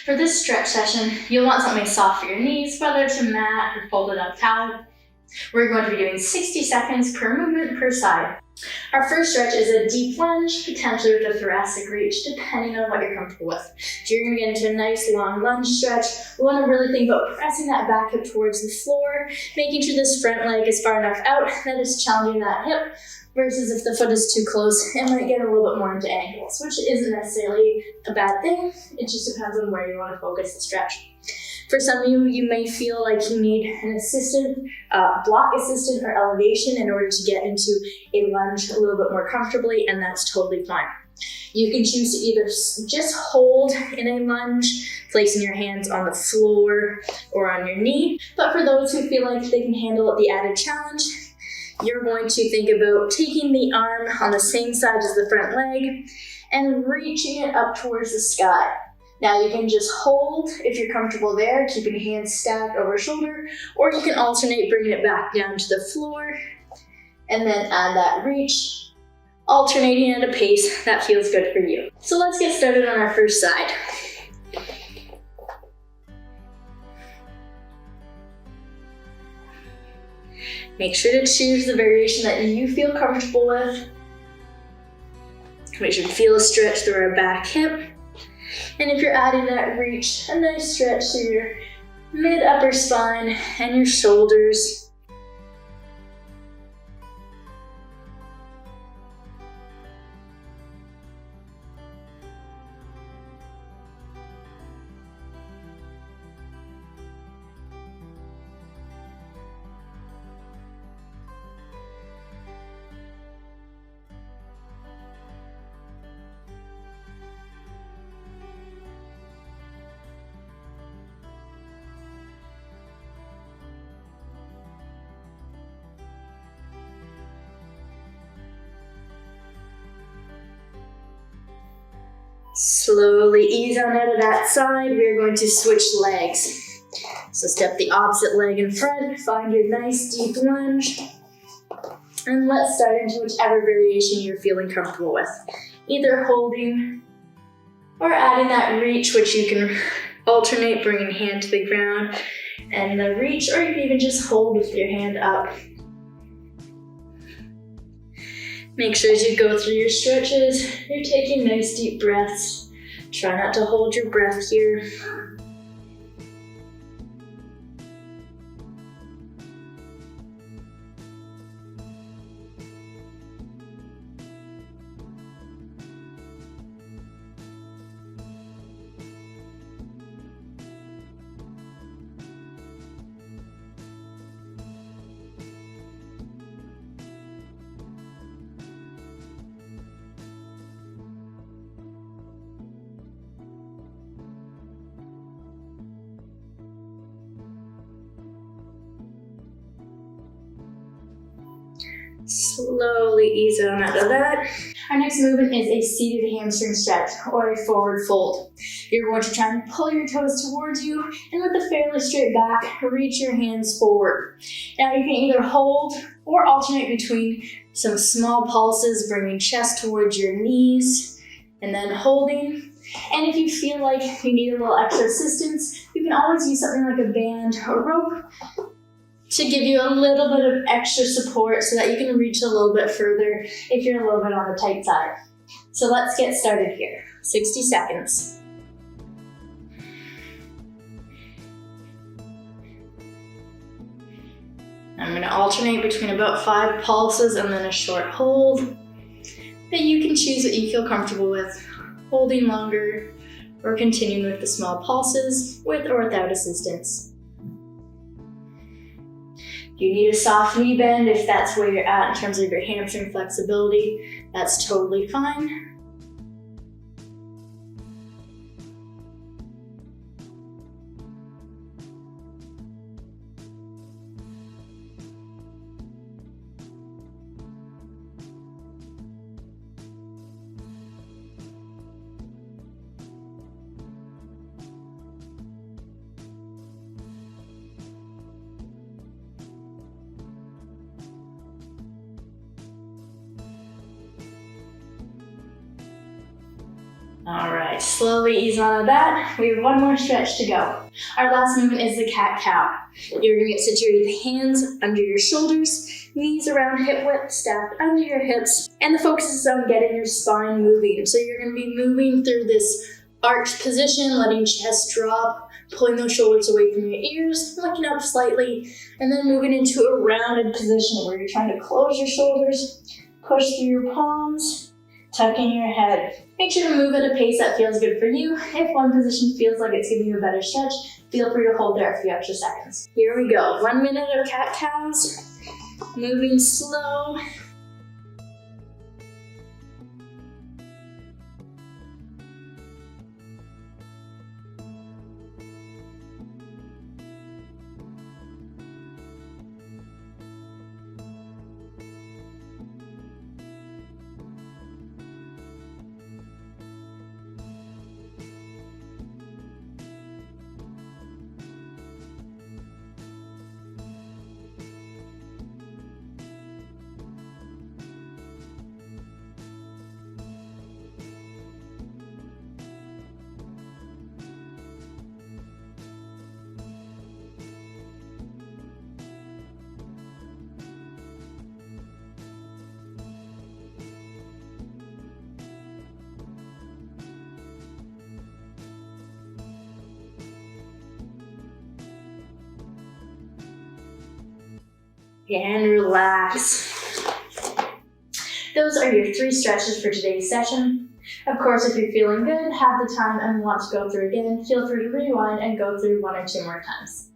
For this stretch session, you'll want something soft for your knees, whether it's a mat or folded up towel. We're going to be doing 60 seconds per movement per side. Our first stretch is a deep lunge, potentially with a thoracic reach, depending on what you're comfortable with. So you're going to get into a nice long lunge stretch. We want to really think about pressing that back hip towards the floor, making sure this front leg is far enough out that it's challenging that hip, versus if the foot is too close, it might get a little bit more into ankles, which isn't necessarily a bad thing. It just depends on where you want to focus the stretch. For some of you, you may feel like you need an assistant, block assistant or elevation in order to get into a lunge a little bit more comfortably, and that's totally fine. You can choose to either just hold in a lunge, placing your hands on the floor or on your knee. But for those who feel like they can handle the added challenge, you're going to think about taking the arm on the same side as the front leg and reaching it up towards the sky. Now you can just hold if you're comfortable there, keeping hands stacked over shoulder, or you can alternate bringing it back down to the floor and then add that reach, alternating at a pace that feels good for you. So let's get started on our first side. Make sure to choose the variation that you feel comfortable with. Make sure to feel a stretch through our back hip. And if you're adding that reach, a nice stretch through your mid-upper spine and your shoulders. Slowly ease on out of that side. We're going to switch legs. So step the opposite leg in front, find your nice deep lunge, and let's start into whichever variation you're feeling comfortable with. Either holding or adding that reach, which you can alternate, bringing hand to the ground and the reach, or you can even just hold with your hand up. Make sure as you go through your stretches, you're taking nice deep breaths. Try not to hold your breath here. Slowly ease on out of that. Our next movement is a seated hamstring stretch or a forward fold. You're going to try and pull your toes towards you and with a fairly straight back, reach your hands forward. Now you can either hold or alternate between some small pulses, bringing chest towards your knees and then holding. And if you feel like you need a little extra assistance, you can always use something like a band or rope to give you a little bit of extra support so that you can reach a little bit further if you're a little bit on the tight side. So let's get started here. 60 seconds. I'm going to alternate between about 5 pulses and then a short hold. But you can choose what you feel comfortable with, holding longer or continuing with the small pulses with or without assistance. You need a soft knee bend if that's where you're at in terms of your hamstring flexibility. That's totally fine. All right, slowly ease on to that. We have one more stretch to go. Our last movement is the cat-cow. You're gonna get situated with hands under your shoulders, knees around hip width, stacked under your hips, and the focus is on getting your spine moving. So you're gonna be moving through this arched position, letting chest drop, pulling those shoulders away from your ears, looking up slightly, and then moving into a rounded position where you're trying to close your shoulders, push through your palms, tuck in your head. Make sure to move at a pace that feels good for you. If one position feels like it's giving you a better stretch, feel free to hold there a few extra seconds. Here we go. 1 minute of cat-cows, moving slow. And relax. Those are your 3 stretches for today's session. Of course, if you're feeling good, have the time and want to go through again, feel free to rewind and go through 1 or 2 more times.